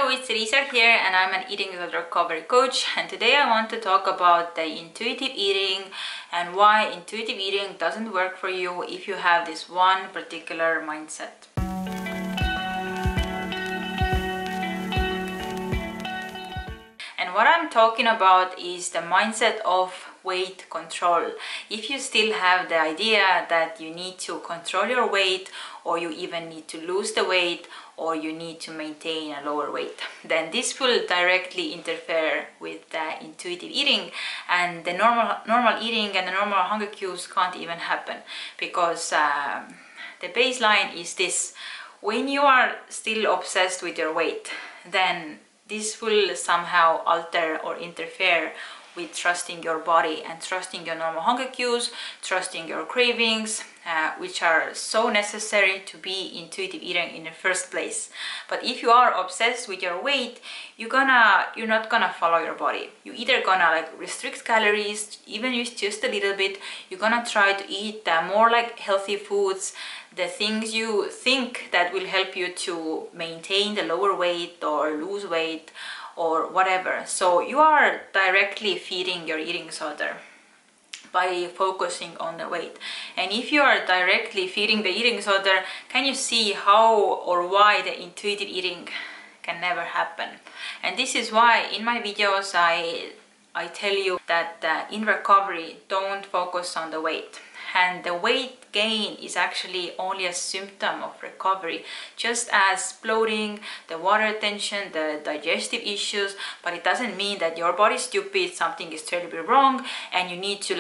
Hello, it's Elisa here and I'm an eating disorder recovery coach, and today I want to talk about the intuitive eating and why intuitive eating doesn't work for you if you have this one particular mindset. And what I'm talking about is the mindset of weight control. If you still have the idea that you need to control your weight, or you even need to lose the weight, or you need to maintain a lower weight, then this will directly interfere with the intuitive eating, and the normal eating and the normal hunger cues can't even happen, because the baseline is this: when you are still obsessed with your weight, then this will somehow alter or interfere with trusting your body and trusting your normal hunger cues, trusting your cravings, which are so necessary to be intuitive eating in the first place. But if you are obsessed with your weight, you're not gonna follow your body. You either gonna restrict calories, even if just a little bit. You're gonna try to eat more healthy foods, the things you think that will help you to maintain the lower weight or lose weight or whatever. So you are directly feeding your eating disorder by focusing on the weight. And if you are directly feeding the eating disorder, can you see how or why the intuitive eating can never happen? And this is why in my videos I tell you that in recovery, don't focus on the weight. And the weight gain is actually only a symptom of recovery, just as bloating, the water retention, the digestive issues. But it doesn't mean that your body is stupid, something is terribly wrong, and you need to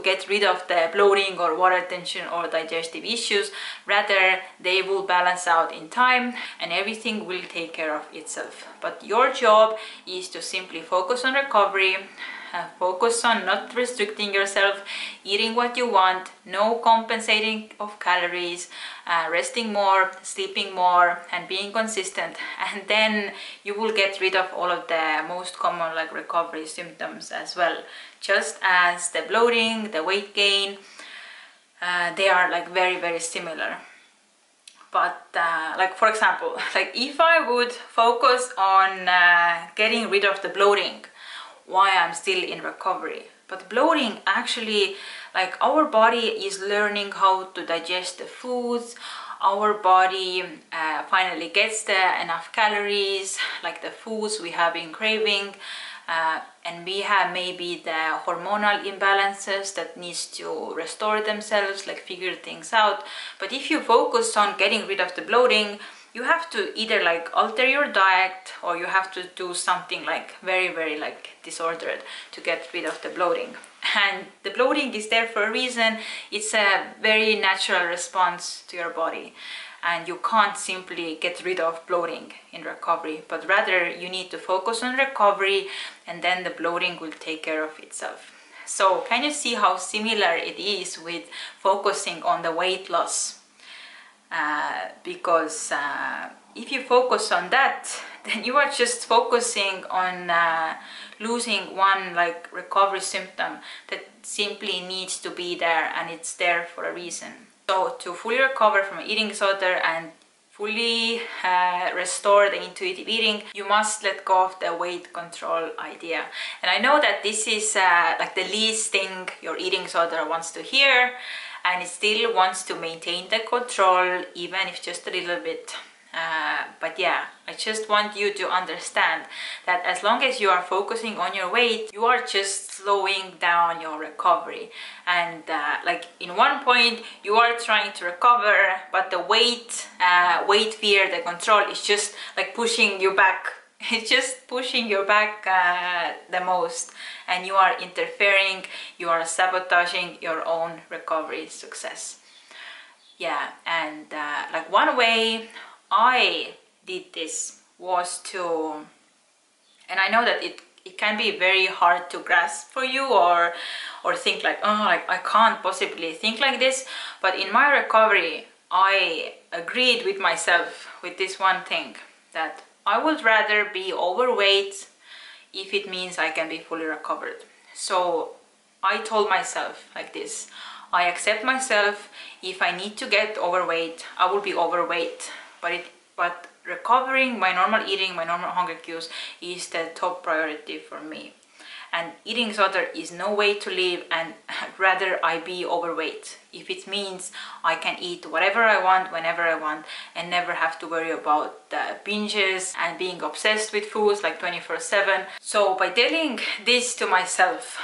get rid of the bloating or water retention or digestive issues. Rather, they will balance out in time and everything will take care of itself. But your job is to simply focus on recovery, focus on not restricting yourself, eating what you want, no compensating of calories, resting more, sleeping more, and being consistent. And then you will get rid of all of the most common recovery symptoms as well. Just as the bloating, the weight gain, they are very, very similar. But for example, if I would focus on getting rid of the bloating, why I'm still in recovery. But bloating, actually, our body is learning how to digest the foods. Our body finally gets enough calories, the foods we have been craving, and we have maybe the hormonal imbalances that needs to restore themselves, figure things out. But if you focus on getting rid of the bloating, you have to either alter your diet, or you have to do something very, very disordered to get rid of the bloating. And the bloating is there for a reason. It's a very natural response to your body, and you can't simply get rid of bloating in recovery, but rather you need to focus on recovery, and then the bloating will take care of itself. So can you see how similar it is with focusing on the weight loss? Because if you focus on that, then you are just focusing on losing one recovery symptom that simply needs to be there, and it's there for a reason. So to fully recover from an eating disorder and fully restore the intuitive eating, you must let go of the weight control idea. And I know that this is the least thing your eating disorder wants to hear, and it still wants to maintain the control, even if just a little bit. But yeah, I just want you to understand that as long as you are focusing on your weight, you are just slowing down your recovery. And in one point, you are trying to recover, but the weight fear, the control is just pushing you back. It's just pushing you back the most, and you are interfering, you are sabotaging your own recovery success. Yeah, and one way I did this was to, and I know that it can be very hard to grasp for you, or think I can't possibly think like this. But in my recovery, I agreed with myself with this one thing, that I would rather be overweight if it means I can be fully recovered. So I told myself this: I accept myself. If I need to get overweight, I will be overweight. But recovering my normal eating, my normal hunger cues is the top priority for me. And eating disorder is no way to live, and rather I be overweight if it means I can eat whatever I want whenever I want and never have to worry about the binges and being obsessed with foods like 24/7. So by telling this to myself,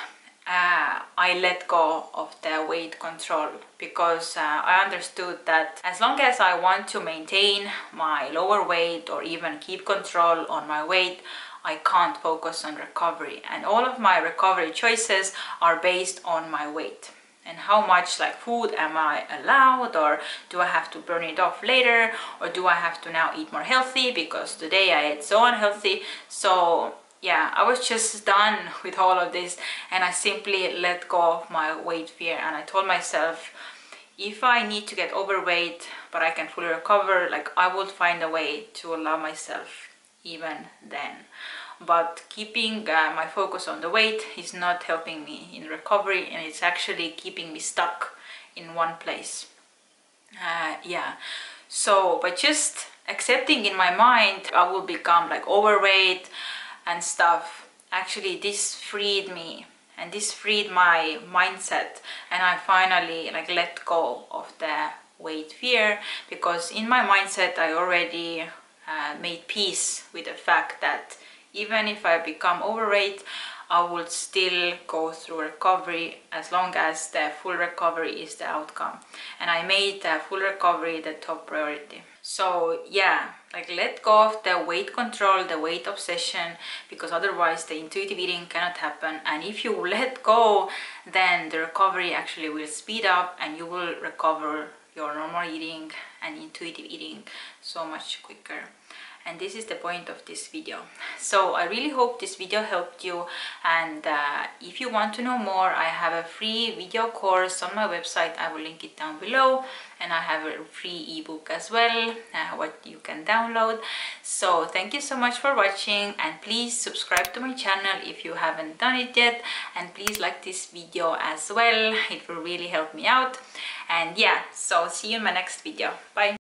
I let go of the weight control, because I understood that as long as I want to maintain my lower weight or even keep control on my weight, I can't focus on recovery, and all of my recovery choices are based on my weight and how much like food am I allowed, or do I have to burn it off later, or do I have to now eat more healthy because today I ate so unhealthy. So yeah, I was just done with all of this, and I simply let go of my weight fear, and I told myself, if I need to get overweight but I can fully recover, like I would find a way to allow myself even then. But keeping my focus on the weight is not helping me in recovery, and it's actually keeping me stuck in one place. Yeah, so by just accepting in my mind I will become like overweight and stuff, actually this freed me, and this freed my mindset, and I finally like let go of the weight fear, because in my mindset I already made peace with the fact that even if I become overweight, I would still go through recovery as long as the full recovery is the outcome. And I made the full recovery the top priority. So yeah, like let go of the weight control, the weight obsession, because otherwise the intuitive eating cannot happen. And if you let go, then the recovery actually will speed up, and you will recover your normal eating and intuitive eating so much quicker. And this is the point of this video. So I really hope this video helped you, and if you want to know more, I have a free video course on my website. I will link it down below, and I have a free ebook as well, what you can download. So thank you so much for watching, and please subscribe to my channel if you haven't done it yet, and please like this video as well. It will really help me out. And yeah, so see you in my next video. Bye.